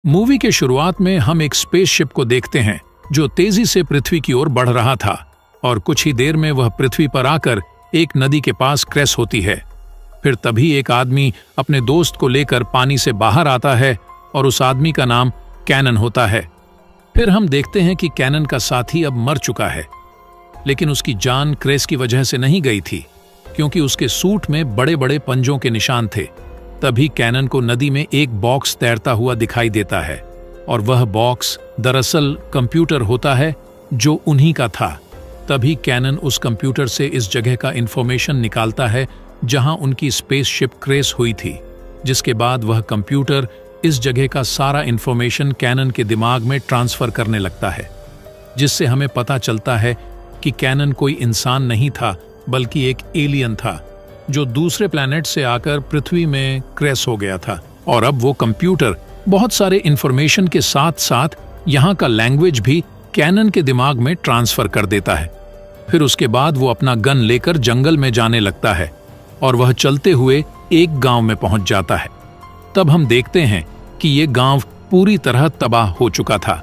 Movie के शुरुआत में हम एक स्पेसशिप को देखते हैं जो तेजी से पृथ्वी की ओर बढ़ रहा था और कुछ ही देर में वह पृथ्वी पर आकर एक नदी के पास क्रैश होती है। फिर तभी एक आदमी अपने दोस्त को लेकर पानी से बाहर आता है और उस आदमी का नाम कैनन होता है। फिर हम देखते हैं कि कैनन का साथी अब मर चुका है, लेकिन उसकी जान क्रैश की वजह से नहीं गई थी क्योंकि उसके सूट में बड़े बड़े पंजों के निशान थे। तभी कैनन को नदी में एक बॉक्स तैरता हुआ दिखाई देता है और वह बॉक्स दरअसल कंप्यूटर होता है जो उन्हीं का था। तभी कैनन उस कंप्यूटर से इस जगह का इंफॉर्मेशन निकालता है जहां उनकी स्पेसशिप क्रैश हुई थी, जिसके बाद वह कंप्यूटर इस जगह का सारा इंफॉर्मेशन कैनन के दिमाग में ट्रांसफर करने लगता है, जिससे हमें पता चलता है कि कैनन कोई इंसान नहीं था बल्कि एक एलियन था जो दूसरे प्लैनेट से आकर पृथ्वी में क्रैश हो गया था। और अब वो कंप्यूटर बहुत सारे इंफॉर्मेशन के साथ साथ यहाँ का लैंग्वेज भी कैनन के दिमाग में ट्रांसफर कर देता है। फिर उसके बाद वो अपना गन लेकर जंगल में जाने लगता है और वह चलते हुए एक गांव में पहुंच जाता है। तब हम देखते हैं कि ये गांव पूरी तरह तबाह हो चुका था।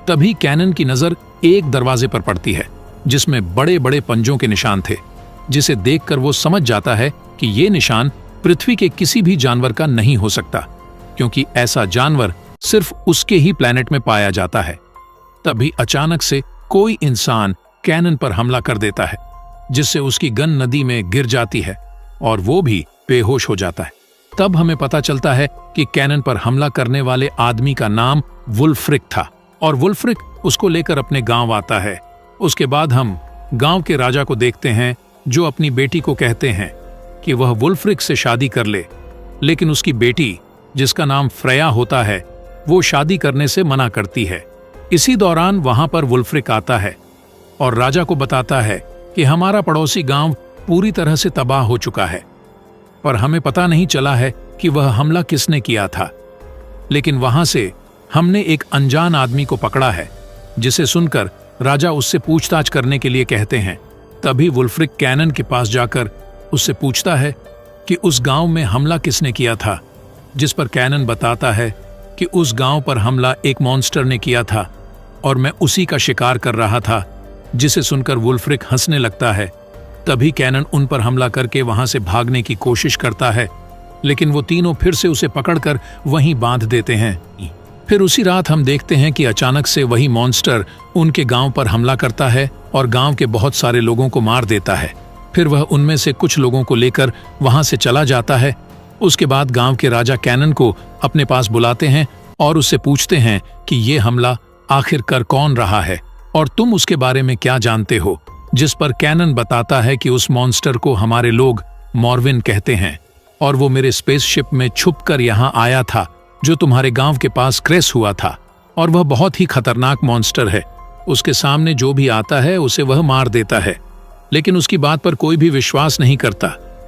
तभी कैनन की नजर एक दरवाजे पर पड़ती है जिसमें बड़े बड़े पंजों के निशान थे, जिसे देखकर वो समझ जाता है कि ये निशान पृथ्वी के किसी भी जानवर का नहीं हो सकता, क्योंकि ऐसा जानवर सिर्फ उसके ही प्लैनेट में पाया जाता है। तभी अचानक से कोई इंसान कैनन पर हमला कर देता है, जिससे उसकी गन नदी में गिर जाती है और वो भी बेहोश हो जाता है। तब हमें पता चलता है कि कैनन पर हमला करने वाले आदमी का नाम वुल्फ्रिक था और वुल्फ्रिक उसको लेकर अपने गांव आता है। उसके बाद हम गांव के राजा को देखते हैं जो अपनी बेटी को कहते हैं कि वह वुल्फ्रिक से शादी कर ले, लेकिन उसकी बेटी जिसका नाम फ्रेया होता है वो शादी करने से मना करती है। इसी दौरान वहां पर वुल्फ्रिक आता है और राजा को बताता है कि हमारा पड़ोसी गांव पूरी तरह से तबाह हो चुका है, पर हमें पता नहीं चला है कि वह हमला किसने किया था, लेकिन वहां से हमने एक अनजान आदमी को पकड़ा है। जिसे सुनकर राजा उससे पूछताछ करने के लिए कहते हैं। तभी वुल्फ्रिक कैनन के पास जाकर उससे पूछता है कि उस गांव में हमला किसने किया था, जिस पर कैनन बताता है कि उस गांव पर हमला एक मॉन्स्टर ने किया था और मैं उसी का शिकार कर रहा था। जिसे सुनकर वुल्फ्रिक हंसने लगता है। तभी कैनन उन पर हमला करके वहां से भागने की कोशिश करता है, लेकिन वो तीनों फिर से उसे पकड़कर वहीं बांध देते हैं। फिर उसी रात हम देखते हैं कि अचानक से वही मॉन्स्टर उनके गांव पर हमला करता है और गांव के बहुत सारे लोगों को मार देता है। फिर वह उनमें से कुछ लोगों को लेकर वहां से चला जाता है। उसके बाद गांव के राजा कैनन को अपने पास बुलाते हैं और उससे पूछते हैं कि ये हमला आखिर कर कौन रहा है और तुम उसके बारे में क्या जानते हो। जिस पर कैनन बताता है कि उस मॉन्स्टर को हमारे लोग मॉर्विन कहते हैं और वो मेरे स्पेसशिप में छुपकर यहाँ आया था जो तुम्हारे गांव के पास क्रैश हुआ था, और वह बहुत ही खतरनाक मॉन्स्टर है। उसके सामने जो भी आता है उसे वह मार देता है, लेकिन उसकी बात पर कोई भी विश्वास नहीं करता।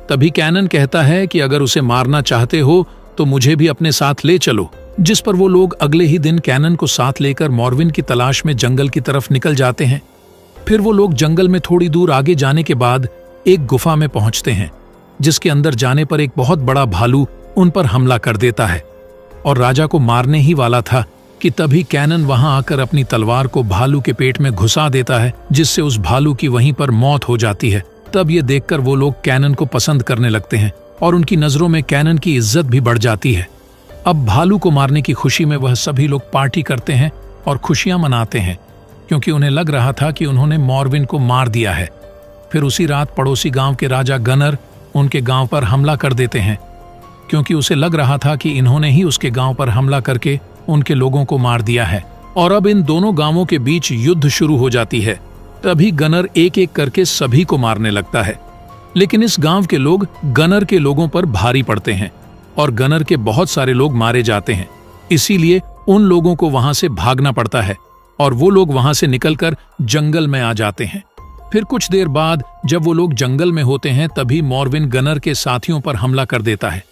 तभी कैनन कहता है कि अगर उसे मारना चाहते हो तो मुझे भी अपने साथ ले चलो। जिस पर वो लोग अगले ही दिन कैनन को साथ लेकर मॉर्विन की तलाश में जंगल की तरफ निकल जाते हैं। फिर वो लोग जंगल में थोड़ी दूर आगे जाने के बाद एक गुफा में पहुंचते हैं, जिसके अंदर जाने पर एक बहुत बड़ा भालू उन पर हमला कर देता है और राजा को मारने ही वाला था कि तभी कैनन वहां आकर अपनी तलवार को भालू के पेट में घुसा देता है, जिससे उस भालू की वहीं पर मौत हो जाती है। तब ये देखकर वो लोग कैनन को पसंद करने लगते हैं और उनकी नजरों में कैनन की इज्जत भी बढ़ जाती है। अब भालू को मारने की खुशी में वह सभी लोग पार्टी करते हैं और खुशियां मनाते हैं, क्योंकि उन्हें लग रहा था कि उन्होंने मॉर्विन को मार दिया है। फिर उसी रात पड़ोसी गांव के राजा गनर उनके गांव पर हमला कर देते हैं, क्योंकि उसे लग रहा था कि इन्होंने ही उसके गांव पर हमला करके उनके लोगों को मार दिया है और अब इन दोनों गांवों के बीच युद्ध शुरू हो जाती है। तभी गनर एक एक करके सभी को मारने लगता है, लेकिन इस गांव के लोग गनर के लोगों पर भारी पड़ते हैं और गनर के बहुत सारे लोग मारे जाते हैं। इसीलिए उन लोगों को वहां से भागना पड़ता है और वो लोग वहां से निकलकर जंगल में आ जाते हैं। फिर कुछ देर बाद जब वो लोग जंगल में होते हैं तभी मॉर्विन गनर के साथियों पर हमला कर देता है।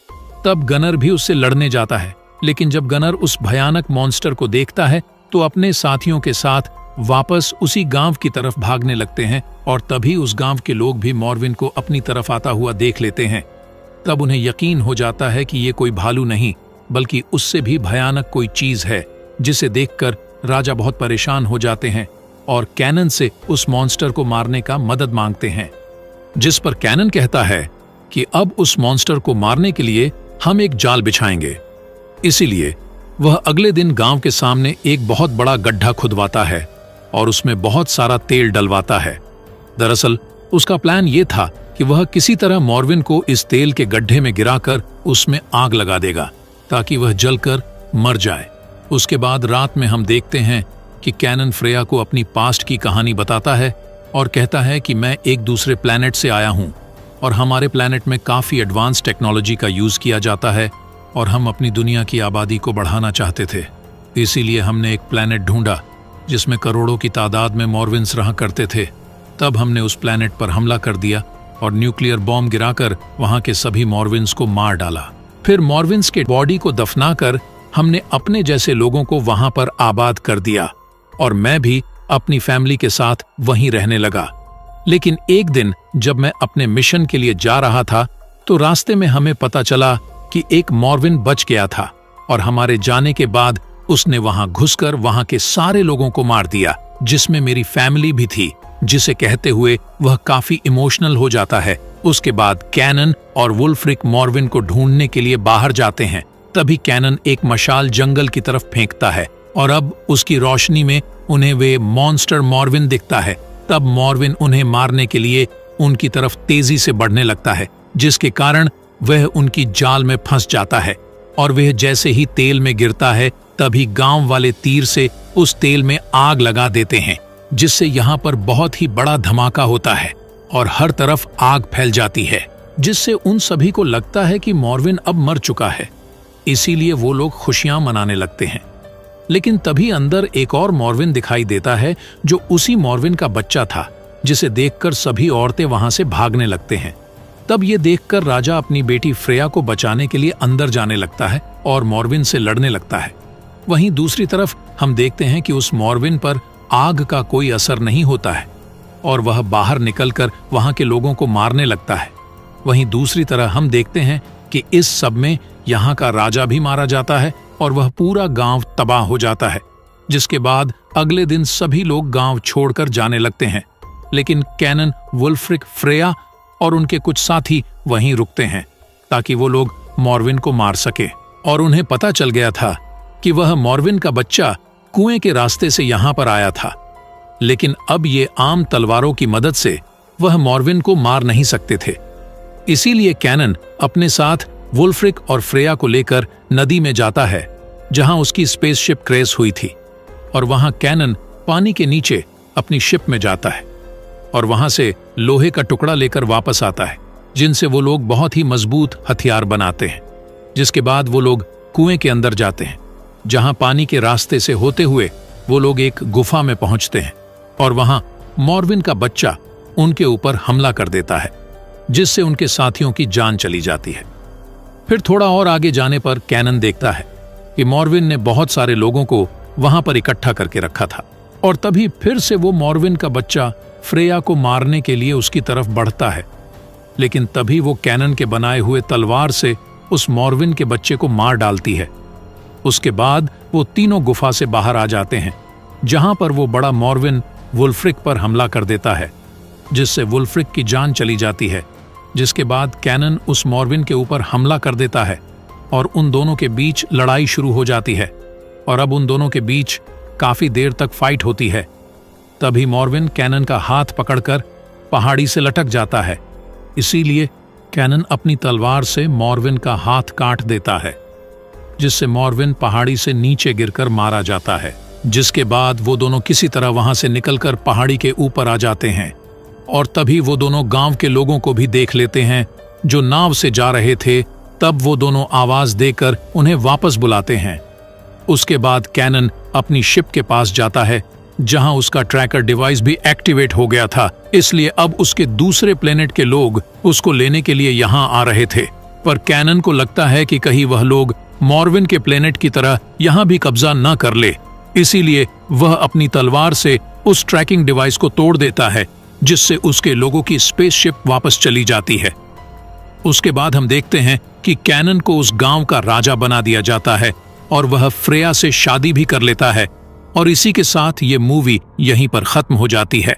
तब गनर भी उससे लड़ने जाता है, लेकिन जब गनर उस भयानक मॉन्स्टर को देखता है तो अपने साथियों के साथ वापस उसी गांव की तरफ भागने लगते हैं और तभी उस गांव के लोग भी मॉर्विन को अपनी तरफ आता हुआ देख लेते हैं। तब उन्हें यकीन हो जाता है कि ये कोई भालू नहीं बल्कि उससे भी भयानक कोई चीज है, जिसे देखकर राजा बहुत परेशान हो जाते हैं और कैनन से उस मॉन्स्टर को मारने का मदद मांगते हैं। जिस पर कैनन कहता है कि अब उस मॉन्स्टर को मारने के लिए हम एक जाल बिछाएंगे। इसीलिए वह अगले दिन गांव के सामने एक बहुत बड़ा गड्ढा खुदवाता है और उसमें बहुत सारा तेल डलवाता है। दरअसल उसका प्लान ये था कि वह किसी तरह मॉर्विन को इस तेल के गड्ढे में गिराकर उसमें आग लगा देगा ताकि वह जलकर मर जाए। उसके बाद रात में हम देखते हैं कि कैनन फ्रेया को अपनी पास्ट की कहानी बताता है और कहता है कि मैं एक दूसरे प्लैनेट से आया हूं और हमारे प्लैनेट में काफी एडवांस टेक्नोलॉजी का यूज किया जाता है और हम अपनी दुनिया की आबादी को बढ़ाना चाहते थे। इसीलिए हमने एक प्लैनेट ढूंढा जिसमें करोड़ों की तादाद में मॉर्विन्स रहा करते थे। तब हमने उस प्लैनेट पर हमला कर दिया और न्यूक्लियर बॉम्ब गिराकर वहां के सभी मॉर्विन्स को मार डाला। फिर मॉर्विन्स के बॉडी को दफनाकर हमने अपने जैसे लोगों को वहां पर आबाद कर दिया और मैं भी अपनी फैमिली के साथ वहीं रहने लगा। लेकिन एक दिन जब मैं अपने मिशन के लिए जा रहा था तो रास्ते में हमें पता चला कि एक मॉर्विन बच गया था और हमारे जाने के बाद उसने वहां घुसकर वहां के सारे लोगों को मार दिया, जिसमें मेरी फैमिली भी थी, जिसे कहते हुए वह काफी इमोशनल हो जाता है। उसके बाद कैनन और वुल्फ्रिक मॉर्विन को ढूंढने के लिए बाहर जाते हैं। तभी कैनन एक मशाल जंगल की तरफ फेंकता है और अब उसकी रोशनी में उन्हें वे मॉन्स्टर मॉर्विन दिखता है। तब मॉर्विन उन्हें मारने के लिए उनकी तरफ तेजी से बढ़ने लगता है, जिसके कारण वह उनकी जाल में फंस जाता है और वह जैसे ही तेल में गिरता है तभी गांव वाले तीर से उस तेल में आग लगा देते हैं, जिससे यहाँ पर बहुत ही बड़ा धमाका होता है और हर तरफ आग फैल जाती है, जिससे उन सभी को लगता है कि मॉर्विन अब मर चुका है। इसीलिए वो लोग खुशियां मनाने लगते हैं। लेकिन तभी अंदर एक और मॉर्विन दिखाई देता है जो उसी मॉर्विन का बच्चा था, जिसे देखकर सभी औरतें वहां से भागने लगते हैं। तब ये देखकर राजा अपनी बेटी फ्रेया को बचाने के लिए अंदर जाने लगता है और मॉर्विन से लड़ने लगता है। वहीं दूसरी तरफ हम देखते हैं कि उस मॉर्विन पर आग का कोई असर नहीं होता है और वह बाहर निकलकर वहां के लोगों को मारने लगता है। वहीं दूसरी तरह हम देखते हैं कि इस सब में यहाँ का राजा भी मारा जाता है और वह पूरा गांव तबाह हो जाता है, जिसके बाद अगले दिन सभी लोग गांव छोड़कर जाने लगते हैं। लेकिन कैनन, वुल्फ्रिक, फ्रेया और उनके कुछ साथी वहीं रुकते हैं ताकि वो लोग मॉर्विन को मार सके। और उन्हें पता चल गया था कि वह मॉर्विन का बच्चा कुएं के रास्ते से यहाँ पर आया था, लेकिन अब ये आम तलवारों की मदद से वह मॉर्विन को मार नहीं सकते थे। इसीलिए कैनन अपने साथ वुल्फ्रिक और फ्रेया को लेकर नदी में जाता है जहां उसकी स्पेसशिप क्रैश हुई थी, और वहां कैनन पानी के नीचे अपनी शिप में जाता है और वहां से लोहे का टुकड़ा लेकर वापस आता है, जिनसे वो लोग बहुत ही मजबूत हथियार बनाते हैं। जिसके बाद वो लोग कुएं के अंदर जाते हैं, जहां पानी के रास्ते से होते हुए वो लोग एक गुफा में पहुंचते हैं और वहां मॉर्विन का बच्चा उनके ऊपर हमला कर देता है, जिससे उनके साथियों की जान चली जाती है। फिर थोड़ा और आगे जाने पर कैनन देखता है कि मॉर्विन ने बहुत सारे लोगों को वहां पर इकट्ठा करके रखा था, और तभी फिर से वो मॉर्विन का बच्चा फ्रेया को मारने के लिए उसकी तरफ बढ़ता है। लेकिन तभी वो कैनन के बनाए हुए तलवार से उस मॉर्विन के बच्चे को मार डालती है। उसके बाद वो तीनों गुफा से बाहर आ जाते हैं, जहां पर वो बड़ा मॉर्विन वुल्फ्रिक पर हमला कर देता है, जिससे वुल्फ्रिक की जान चली जाती है। जिसके बाद कैनन उस मॉर्विन के ऊपर हमला कर देता है और उन दोनों के बीच लड़ाई शुरू हो जाती है, और अब उन दोनों के बीच काफी देर तक फाइट होती है। तभी मॉर्विन कैनन का हाथ पकड़कर पहाड़ी से लटक जाता है। इसीलिए कैनन अपनी तलवार से मॉर्विन का हाथ काट देता है, जिससे मॉर्विन पहाड़ी से नीचे गिरकर मारा जाता है। जिसके बाद वो दोनों किसी तरह वहां से निकलकर पहाड़ी के ऊपर आ जाते हैं, और तभी वो दोनों गांव के लोगों को भी देख लेते हैं जो नाव से जा रहे थे। तब वो दोनों आवाज देकर उन्हें वापस बुलाते हैं। उसके बाद कैनन अपनी शिप के पास जाता है, जहां उसका ट्रैकर डिवाइस भी एक्टिवेट हो गया था। इसलिए अब उसके दूसरे प्लेनेट के लोग उसको लेने के लिए यहां आ रहे थे, पर कैनन को लगता है कि कहीं वह लोग मॉर्विन के प्लेनेट की तरह यहां भी कब्जा न कर ले। इसीलिए वह अपनी तलवार से उस ट्रैकिंग डिवाइस को तोड़ देता है, जिससे उसके लोगों की स्पेसशिप वापस चली जाती है। उसके बाद हम देखते हैं कि कैनन को उस गांव का राजा बना दिया जाता है और वह फ्रेया से शादी भी कर लेता है, और इसी के साथ ये मूवी यहीं पर खत्म हो जाती है।